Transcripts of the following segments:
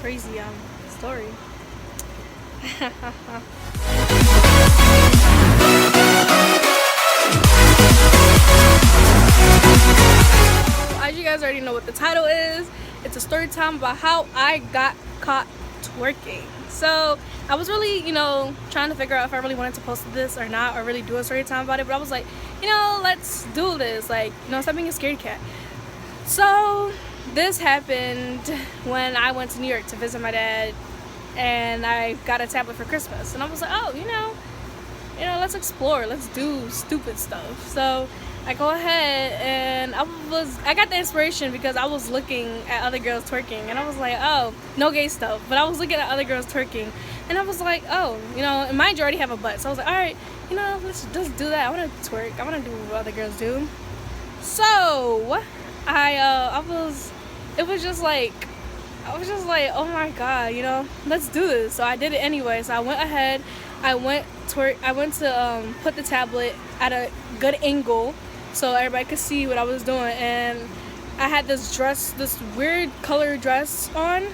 crazy story. As you guys already know what the title is, it's a story time about how I got caught twerking. So I was really, trying to figure out if I really wanted to post this or not, or really do a story time about it. But I was like, let's do this. Like, stop being a scaredy cat. So this happened when I went to New York to visit my dad, and I got a tablet for Christmas. And I was like, oh, let's explore. Let's do stupid stuff. So I go ahead and I got the inspiration because I was looking at other girls twerking, and I was like, oh, no gay stuff, but I was looking at other girls twerking, and I was like, oh, and mind you, already have a butt, so I was like, all right, let's just do that. I want to twerk. I want to do what other girls do. So I was just like, oh my god, let's do this. So I did it anyway. So I went ahead, I went to put the tablet at a good angle so everybody could see what I was doing, and I had this weird color dress on,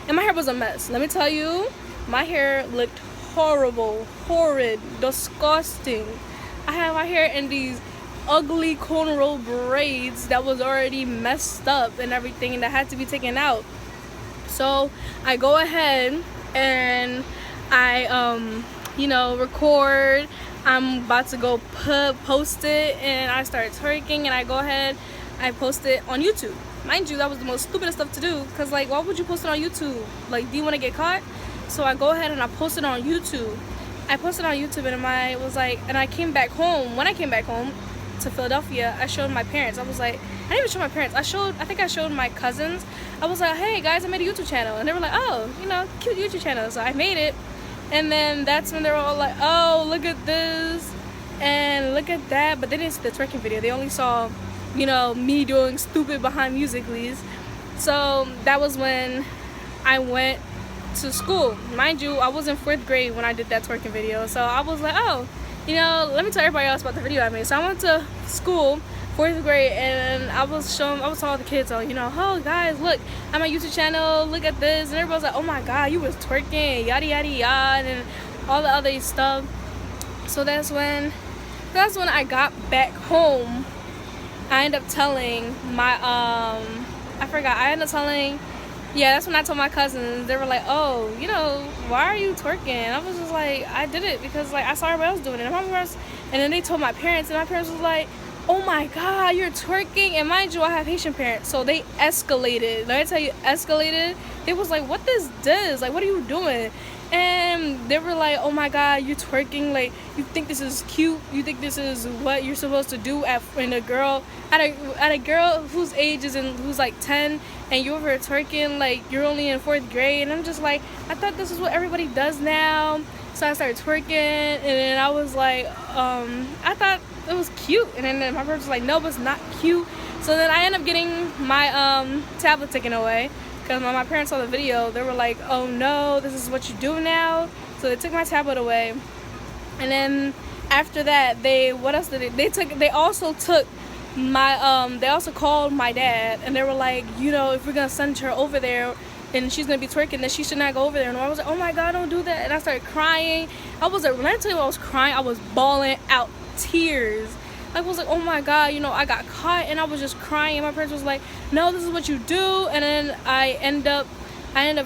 and my hair was a mess. Let me tell you, my hair looked horrible, horrid, disgusting. I had my hair in these ugly cornrow braids that was already messed up and everything, that had to be taken out. So I go ahead and I record. I'm about to go post it, and I start twerking, and I go ahead, I post it on YouTube. Mind you, that was the most stupidest stuff to do, because like, why would you post it on YouTube? Like, do you want to get caught? So I go ahead and I post it on YouTube. And I came back home. When I came back home to Philadelphia, I showed my parents. I was like, I didn't even show my parents. I think I showed my cousins. I was like, hey guys, I made a YouTube channel, and they were like, oh, cute YouTube channel. So I made it. And then that's when they were all like, oh, look at this and look at that. But they didn't see the twerking video. They only saw, me doing stupid behind Musical.lys. So that was when I went to school. Mind you, I was in 4th grade when I did that twerking video. So I was like, oh, let me tell everybody else about the video I made. So I went to school, 4th grade, and I was telling all the kids, oh guys, look, I'm on YouTube channel, look at this, and everybody was like, oh my god, you was twerking, yada yada yada, and all the other stuff. So that's when I got back home. I ended up telling that's when I told my cousins. They were like, oh, why are you twerking? I was just like, I did it because like I saw everybody else doing it. And then they told my parents, and my parents was like, oh my god, you're twerking. And mind you, I have Haitian parents, so they escalated. Let me tell you, escalated. They was like, what is this? Like, what are you doing? And they were like, oh my god, you're twerking. Like, you think this is cute? You think this is what you're supposed to do at a girl whose age is who's like 10, and you're over here twerking like you're only in 4th grade? And I'm just like, I thought this is what everybody does now. So I started twerking, and then I was like, I thought it was cute, and then my parents was like, no, but it's not cute. So then I ended up getting my tablet taken away, because when my parents saw the video, they were like, oh no, this is what you do now. So they took my tablet away, and then after that, they also took my they also called my dad, and they were like, if we're gonna send her over there and she's gonna be twerking, then she should not go over there. And I was like, oh my god, don't do that. And I started crying. When I tell you I was crying, I was bawling out tears. I was like, oh my god, I got caught, and I was just crying. And my parents was like, no, this is what you do. And then I end up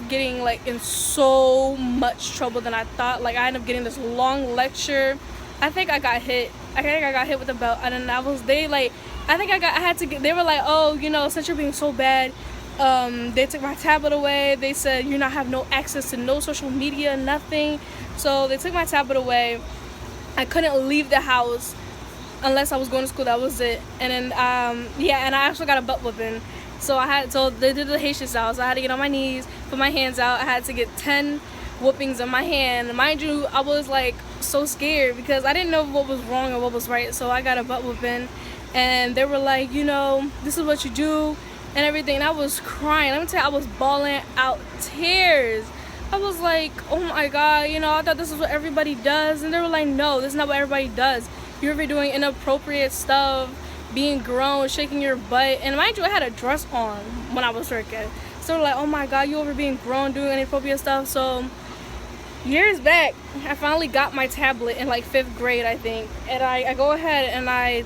getting like in so much trouble than I thought. Like, I ended up getting this long lecture. I think I got hit with a belt, and then they were like, oh, since you're being so bad, they took my tablet away. They said you not have no access to no social media, nothing. So they took my tablet away. I couldn't leave the house unless I was going to school. That was it. And then and I actually got a butt whooping. So they did the Haitian style. So I had to get on my knees, put my hands out. I had to get 10 whoopings on my hand. Mind you, I was like so scared because I didn't know what was wrong or what was right. So I got a butt whooping, and they were like, this is what you do and everything. And I was crying. Let me tell you, I was bawling out tears. I was like, oh my god, I thought this is what everybody does. And they were like, no, this is not what everybody does. You're over doing inappropriate stuff, being grown, shaking your butt. And mind you, I had a dress on when I was working. So They were like, oh my god, you over being grown doing inappropriate stuff. So years back, I finally got my tablet in like 5th grade, I think, and I go ahead and I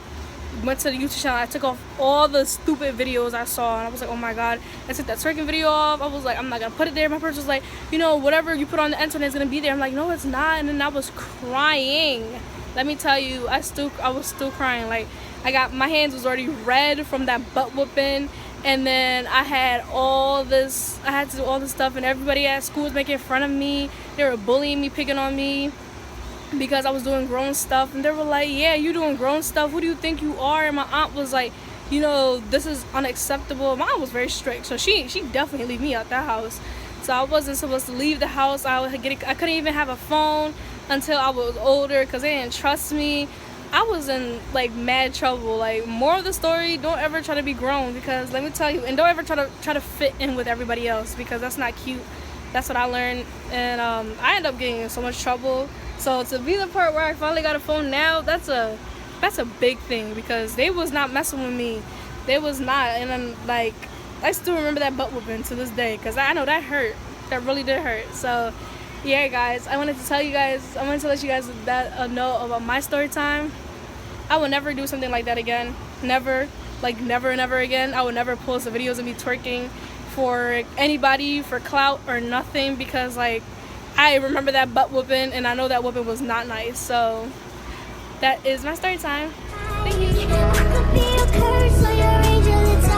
went to the YouTube channel. I took off all the stupid videos I saw, and I was like, oh my god. I took that twerking video off. I was like, I'm not gonna put it there. My person was like, you know, whatever you put on the internet is gonna be there. I'm like, no, it's not. And then I was crying. Let me tell you, I was still crying. Like, my hands was already red from that butt whooping, and then I had to do all this stuff, and everybody at school was making fun of me. They were bullying me, picking on me, because I was doing grown stuff. And they were like, yeah, you doing grown stuff, who do you think you are? And my aunt was like, you know, this is unacceptable. My aunt was very strict, so she definitely leave me out that house. So I wasn't supposed to leave the house. I couldn't even have a phone until I was older because they didn't trust me. I was in like mad trouble. Like, more of the story, don't ever try to be grown, because let me tell you, and don't ever try to fit in with everybody else, because that's not cute. That's what I learned. And I ended up getting in so much trouble. So to be the part where I finally got a phone now, that's a big thing, because they was not messing with me. They was not. And then, like, I still remember that butt whooping to this day, because I know that hurt. That really did hurt. So yeah, guys, I wanted to let you guys that know about my story time. I will never do something like that again. Never. Like, never and never again. I would never post the videos of me twerking for anybody, for clout or nothing, because, like, I remember that butt whooping, and I know that whooping was not nice. So that is my story time. Thank you.